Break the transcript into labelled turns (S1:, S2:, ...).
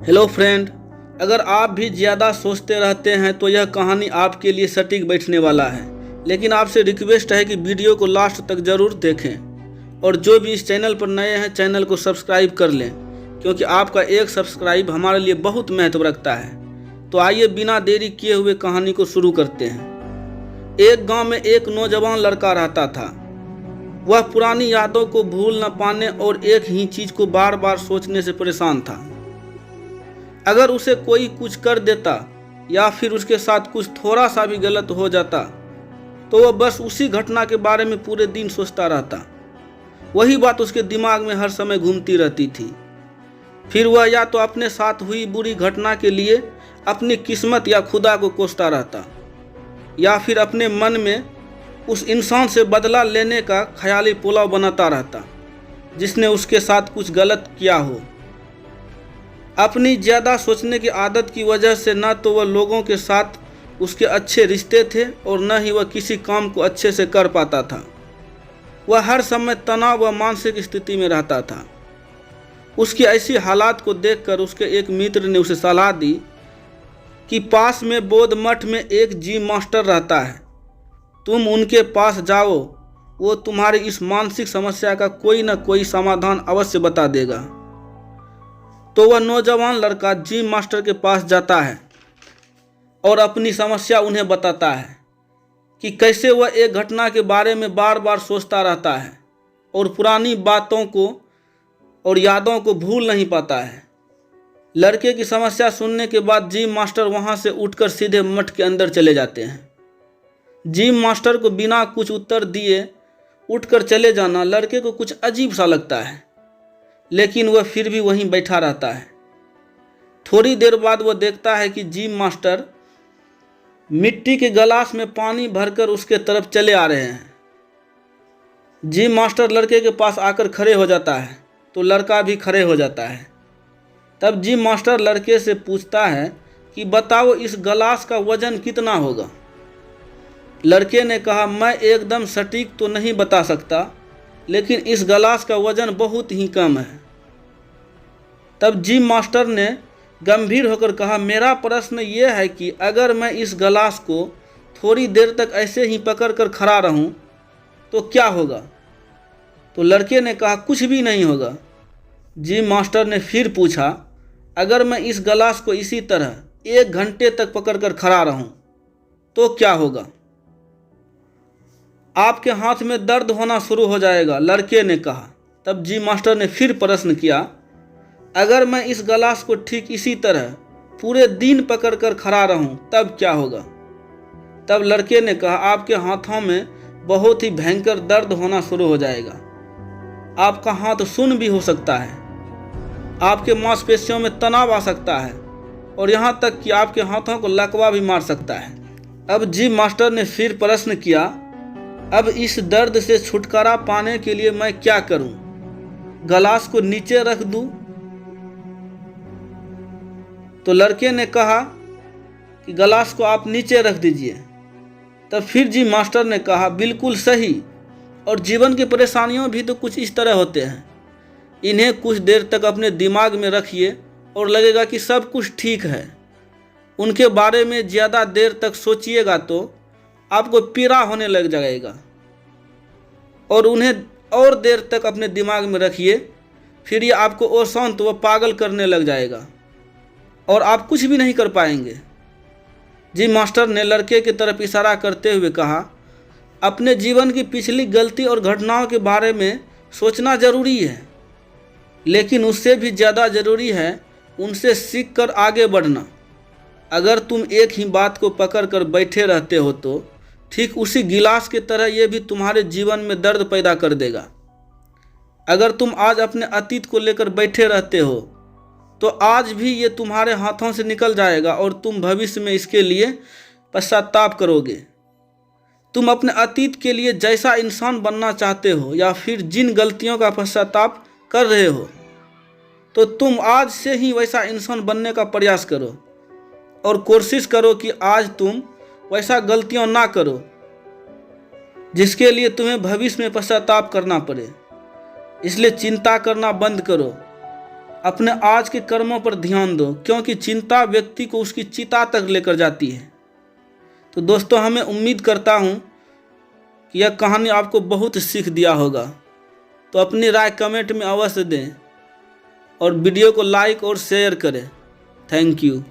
S1: Hello friend, अगर आप भी ज़्यादा सोचते रहते हैं तो यह कहानी आपके लिए सटीक बैठने वाला है। लेकिन आपसे रिक्वेस्ट है कि वीडियो को लास्ट तक ज़रूर देखें और जो भी इस चैनल पर नए हैं चैनल को सब्सक्राइब कर लें, क्योंकि आपका एक सब्सक्राइब हमारे लिए बहुत महत्व रखता है। तो आइए बिना देरी किए हुए कहानी को शुरू करते हैं। एक गांव में एक नौजवान लड़का रहता था। वह पुरानी यादों को भूल न पाने और एक ही चीज़ को बार बार सोचने से परेशान था। अगर उसे कोई कुछ कर देता या फिर उसके साथ कुछ थोड़ा सा भी गलत हो जाता तो वह बस उसी घटना के बारे में पूरे दिन सोचता रहता। वही बात उसके दिमाग में हर समय घूमती रहती थी। फिर वह या तो अपने साथ हुई बुरी घटना के लिए अपनी किस्मत या खुदा को कोसता रहता, या फिर अपने मन में उस इंसान से बदला लेने का ख्याली पुलाव बनाता रहता जिसने उसके साथ कुछ गलत किया हो। अपनी ज़्यादा सोचने की आदत की वजह से न तो वह लोगों के साथ उसके अच्छे रिश्ते थे और न ही वह किसी काम को अच्छे से कर पाता था। वह हर समय तनाव व मानसिक स्थिति में रहता था। उसकी ऐसी हालात को देखकर उसके एक मित्र ने उसे सलाह दी कि पास में बौद्ध मठ में एक जिम मास्टर रहता है, तुम उनके पास जाओ, वो तुम्हारी इस मानसिक समस्या का कोई न कोई समाधान अवश्य बता देगा। तो वह नौजवान लड़का जिम मास्टर के पास जाता है और अपनी समस्या उन्हें बताता है कि कैसे वह एक घटना के बारे में बार बार सोचता रहता है और पुरानी बातों को और यादों को भूल नहीं पाता है। लड़के की समस्या सुनने के बाद जिम मास्टर वहां से उठकर सीधे मठ के अंदर चले जाते हैं। जिम मास्टर को बिना कुछ उत्तर दिए उठकर चले जाना लड़के को कुछ अजीब सा लगता है, लेकिन वह फिर भी वहीं बैठा रहता है। थोड़ी देर बाद वह देखता है कि जिम मास्टर मिट्टी के गिलास में पानी भरकर उसके तरफ चले आ रहे हैं। जिम मास्टर लड़के के पास आकर खड़े हो जाता है तो लड़का भी खड़े हो जाता है। तब जिम मास्टर लड़के से पूछता है कि बताओ, इस गिलास का वजन कितना होगा। लड़के ने कहा, मैं एकदम सटीक तो नहीं बता सकता, लेकिन इस गिलास का वजन बहुत ही कम है। तब जिम मास्टर ने गंभीर होकर कहा, मेरा प्रश्न यह है कि अगर मैं इस गिलास को थोड़ी देर तक ऐसे ही पकड़ कर खड़ा रहूं तो क्या होगा। तो लड़के ने कहा, कुछ भी नहीं होगा। जिम मास्टर ने फिर पूछा, अगर मैं इस गिलास को इसी तरह 1 घंटे तक पकड़ कर खड़ा रहूं तो क्या होगा। आपके हाथ में दर्द होना शुरू हो जाएगा, लड़के ने कहा। तब जिम मास्टर ने फिर प्रश्न किया, अगर मैं इस गिलास को ठीक इसी तरह पूरे दिन पकड़कर खड़ा रहूं तब क्या होगा। तब लड़के ने कहा, आपके हाथों में बहुत ही भयंकर दर्द होना शुरू हो जाएगा। आपका हाथ सुन्न भी हो सकता है, आपके मांसपेशियों में तनाव आ सकता है और यहाँ तक कि आपके हाथों को लकवा भी मार सकता है। अब जिम मास्टर ने फिर प्रश्न किया, अब इस दर्द से छुटकारा पाने के लिए मैं क्या करूं, गिलास को नीचे रख दूं। तो लड़के ने कहा कि गिलास को आप नीचे रख दीजिए। तब फिर जी मास्टर ने कहा, बिल्कुल सही, और जीवन की परेशानियों भी तो कुछ इस तरह होते हैं। इन्हें कुछ देर तक अपने दिमाग में रखिए और लगेगा कि सब कुछ ठीक है। उनके बारे में ज़्यादा देर तक सोचिएगा तो आपको पीड़ा होने लग जाएगा, और उन्हें और देर तक अपने दिमाग में रखिए, फिर ये आपको और शांत व पागल करने लग जाएगा और आप कुछ भी नहीं कर पाएंगे। जी मास्टर ने लड़के की तरफ इशारा करते हुए कहा, अपने जीवन की पिछली गलती और घटनाओं के बारे में सोचना ज़रूरी है, लेकिन उससे भी ज़्यादा ज़रूरी है उनसे सीख कर आगे बढ़ना। अगर तुम एक ही बात को पकड़ कर बैठे रहते हो तो ठीक उसी गिलास की तरह ये भी तुम्हारे जीवन में दर्द पैदा कर देगा। अगर तुम आज अपने अतीत को लेकर बैठे रहते हो तो आज भी ये तुम्हारे हाथों से निकल जाएगा और तुम भविष्य में इसके लिए पश्चाताप करोगे। तुम अपने अतीत के लिए जैसा इंसान बनना चाहते हो या फिर जिन गलतियों का पश्चाताप कर रहे हो, तो तुम आज से ही वैसा इंसान बनने का प्रयास करो और कोशिश करो कि आज तुम वैसा गलतियां ना करो जिसके लिए तुम्हें भविष्य में पश्चाताप करना पड़े। इसलिए चिंता करना बंद करो अपने आज के कर्मों पर ध्यान दो, क्योंकि चिंता व्यक्ति को उसकी चिता तक लेकर जाती है। तो दोस्तों, हमें उम्मीद करता हूँ कि यह कहानी आपको बहुत सीख दिया होगा। तो अपनी राय कमेंट में अवश्य दें और वीडियो को लाइक और शेयर करें। Thank you.